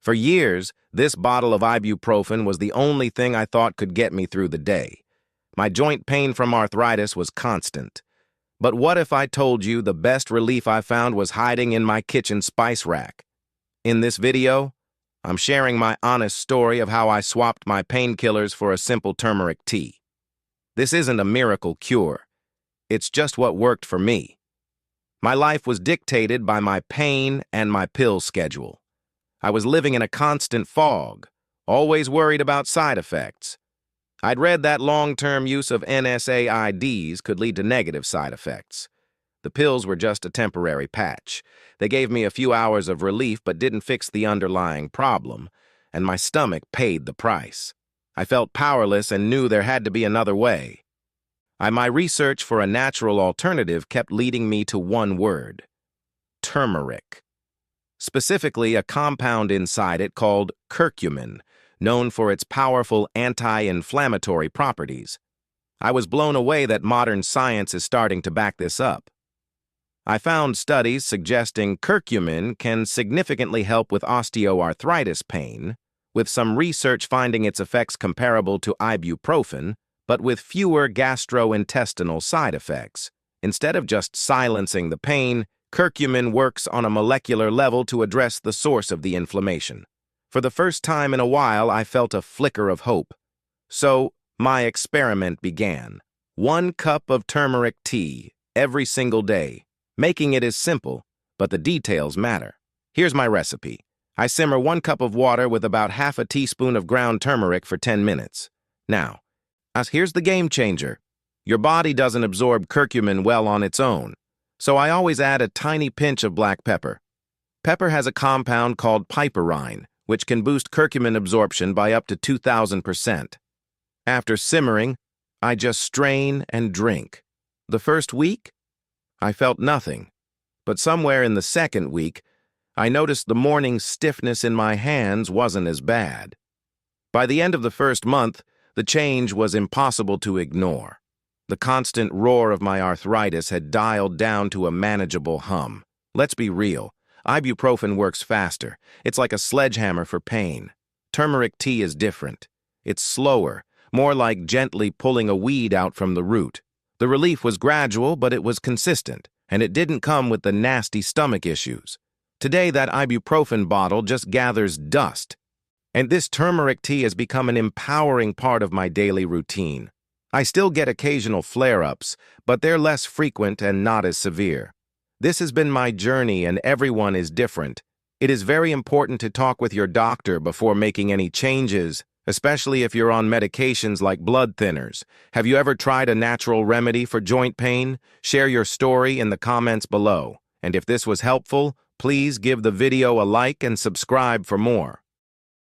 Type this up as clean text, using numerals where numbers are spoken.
For years, this bottle of ibuprofen was the only thing I thought could get me through the day. My joint pain from arthritis was constant. But what if I told you the best relief I found was hiding in my kitchen spice rack? In this video, I'm sharing my honest story of how I swapped my painkillers for a simple turmeric tea. This isn't a miracle cure. It's just what worked for me. My life was dictated by my pain and my pill schedule. I was living in a constant fog, always worried about side effects. I'd read that long-term use of NSAIDs could lead to negative side effects. The pills were just a temporary patch. They gave me a few hours of relief but didn't fix the underlying problem, and my stomach paid the price. I felt powerless and knew there had to be another way. My research for a natural alternative kept leading me to one word: turmeric. Specifically, a compound inside it called curcumin, known for its powerful anti-inflammatory properties. I was blown away that modern science is starting to back this up. I found studies suggesting curcumin can significantly help with osteoarthritis pain, with some research finding its effects comparable to ibuprofen, but with fewer gastrointestinal side effects. Instead of just silencing the pain, curcumin works on a molecular level to address the source of the inflammation. For the first time in a while, I felt a flicker of hope. So, my experiment began. 1 cup of turmeric tea every single day. Making it is simple, but the details matter. Here's my recipe. I simmer 1 cup of water with about half a teaspoon of ground turmeric for 10 minutes. Now, here's the game changer. Your body doesn't absorb curcumin well on its own, so I always add a tiny pinch of black pepper. Pepper has a compound called piperine, which can boost curcumin absorption by up to 2,000%. After simmering, I just strain and drink. The first week, I felt nothing, but somewhere in the second week, I noticed the morning stiffness in my hands wasn't as bad. By the end of the first month, the change was impossible to ignore. The constant roar of my arthritis had dialed down to a manageable hum. Let's be real. Ibuprofen works faster. It's like a sledgehammer for pain. Turmeric tea is different. It's slower, more like gently pulling a weed out from the root. The relief was gradual, but it was consistent, and it didn't come with the nasty stomach issues. Today, that ibuprofen bottle just gathers dust, and this turmeric tea has become an empowering part of my daily routine. I still get occasional flare-ups, but they're less frequent and not as severe. This has been my journey, and everyone is different. It is very important to talk with your doctor before making any changes, especially if you're on medications like blood thinners. Have you ever tried a natural remedy for joint pain? Share your story in the comments below. And if this was helpful, please give the video a like and subscribe for more.